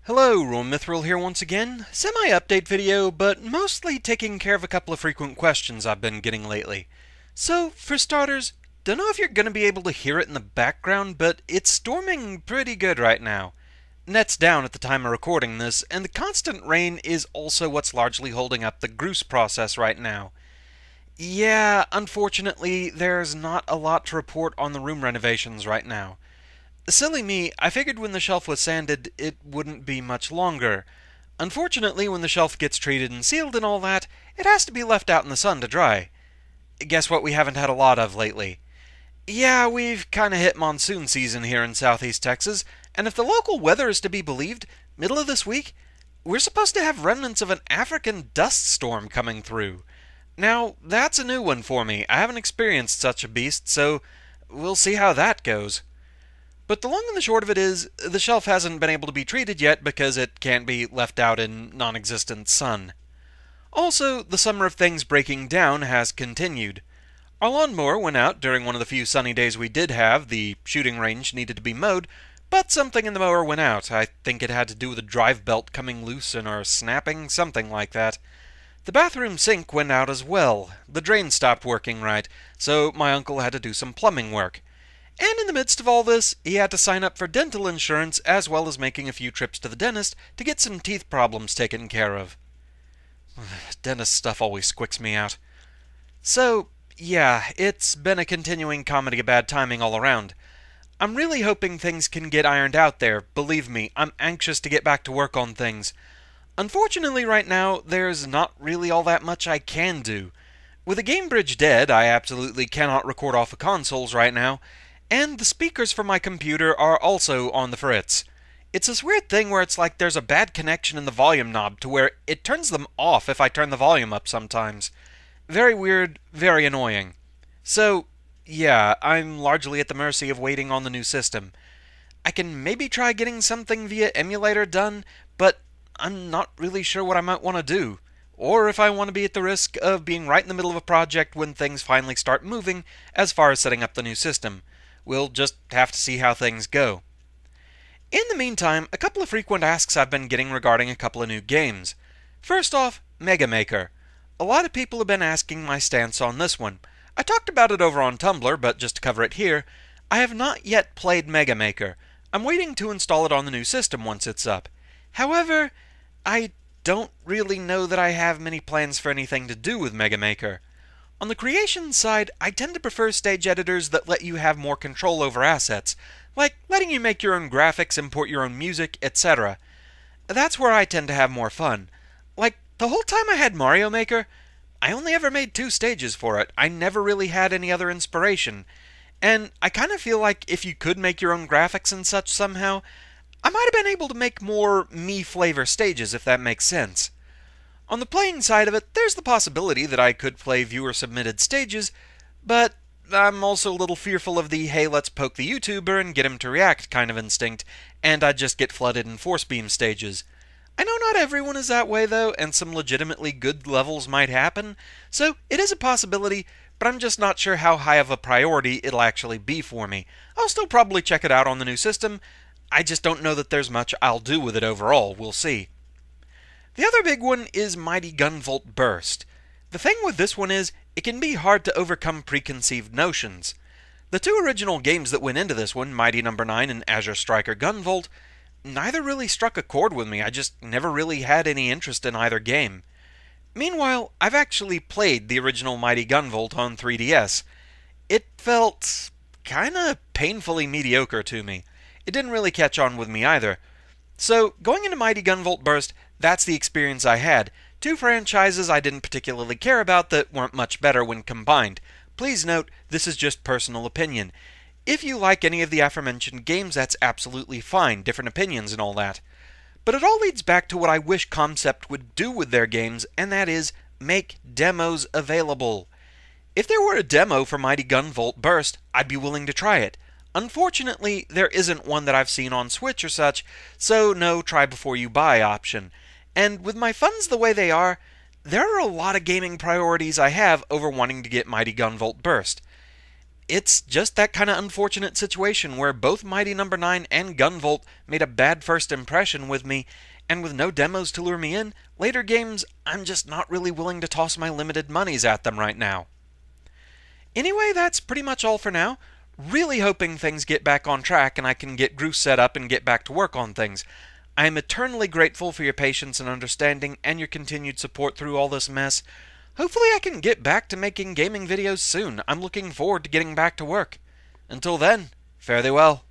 Hello, RoahmMythril here once again. Semi-update video, but mostly taking care of a couple of frequent questions I've been getting lately. So, for starters, don't know if you're going to be able to hear it in the background, but it's storming pretty good right now. Net's down at the time of recording this, and the constant rain is also what's largely holding up the Groose process right now. Yeah, unfortunately, there's not a lot to report on the room renovations right now. Silly me, I figured when the shelf was sanded, it wouldn't be much longer. Unfortunately, when the shelf gets treated and sealed and all that, it has to be left out in the sun to dry. Guess what we haven't had a lot of lately? Yeah, we've kinda hit monsoon season here in southeast Texas, and if the local weather is to be believed, middle of this week, we're supposed to have remnants of an African dust storm coming through. Now, that's a new one for me. I haven't experienced such a beast, so we'll see how that goes. But the long and the short of it is, the shelf hasn't been able to be treated yet because it can't be left out in non-existent sun. Also, the summer of things breaking down has continued. Our lawnmower went out during one of the few sunny days we did have. The shooting range needed to be mowed, but something in the mower went out. I think it had to do with the drive belt coming loose or snapping, something like that. The bathroom sink went out as well. The drain stopped working right, so my uncle had to do some plumbing work. And in the midst of all this, he had to sign up for dental insurance as well as making a few trips to the dentist to get some teeth problems taken care of. Dentist stuff always squicks me out. So, yeah, it's been a continuing comedy of bad timing all around. I'm really hoping things can get ironed out there. Believe me, I'm anxious to get back to work on things. Unfortunately, right now, there's not really all that much I can do. With the game bridge dead, I absolutely cannot record off of consoles right now, and the speakers for my computer are also on the fritz. It's this weird thing where it's like there's a bad connection in the volume knob to where it turns them off if I turn the volume up sometimes. Very weird, very annoying. So, yeah, I'm largely at the mercy of waiting on the new system. I can maybe try getting something via emulator done, but I'm not really sure what I might want to do. Or if I want to be at the risk of being right in the middle of a project when things finally start moving as far as setting up the new system. We'll just have to see how things go. In the meantime, a couple of frequent asks I've been getting regarding a couple of new games. First off, Mega Maker. A lot of people have been asking my stance on this one. I talked about it over on Tumblr, but just to cover it here, I have not yet played Mega Maker. I'm waiting to install it on the new system once it's up. However, I don't really know that I have many plans for anything to do with Mega Maker. On the creation side, I tend to prefer stage editors that let you have more control over assets, like letting you make your own graphics, import your own music, etc. That's where I tend to have more fun. Like, the whole time I had Mario Maker, I only ever made 2 stages for it. I never really had any other inspiration. And I kind of feel like if you could make your own graphics and such somehow, I might have been able to make more me-flavor stages, if that makes sense. On the playing side of it, there's the possibility that I could play viewer-submitted stages, but I'm also a little fearful of the hey, let's poke the YouTuber and get him to react kind of instinct, and I'd just get flooded in force beam stages. I know not everyone is that way though, and some legitimately good levels might happen, so it is a possibility, but I'm just not sure how high of a priority it'll actually be for me. I'll still probably check it out on the new system. I just don't know that there's much I'll do with it overall. We'll see. The other big one is Mighty Gunvolt Burst. The thing with this one is, it can be hard to overcome preconceived notions. The 2 original games that went into this one, Mighty No. 9 and Azure Striker Gunvolt, neither really struck a chord with me. I just never really had any interest in either game. Meanwhile, I've actually played the original Mighty Gunvolt on 3DS. It felt kinda painfully mediocre to me. It didn't really catch on with me either. So, going into Mighty Gunvolt Burst, that's the experience I had. 2 franchises I didn't particularly care about that weren't much better when combined. Please note, this is just personal opinion. If you like any of the aforementioned games, that's absolutely fine, different opinions and all that. But it all leads back to what I wish Concept would do with their games, and that is, make demos available. If there were a demo for Mighty Gunvolt Burst, I'd be willing to try it. Unfortunately, there isn't one that I've seen on Switch or such, so no try before you buy option. And with my funds the way they are, there are a lot of gaming priorities I have over wanting to get Mighty Gunvolt Burst. it's just that kind of unfortunate situation where both Mighty Number 9 and Gunvolt made a bad first impression with me, and with no demos to lure me in, later games, I'm just not really willing to toss my limited monies at them right now. Anyway, that's pretty much all for now. Really hoping things get back on track and I can get Groose set up and get back to work on things. I am eternally grateful for your patience and understanding and your continued support through all this mess. Hopefully I can get back to making gaming videos soon. I'm looking forward to getting back to work. Until then, fare thee well.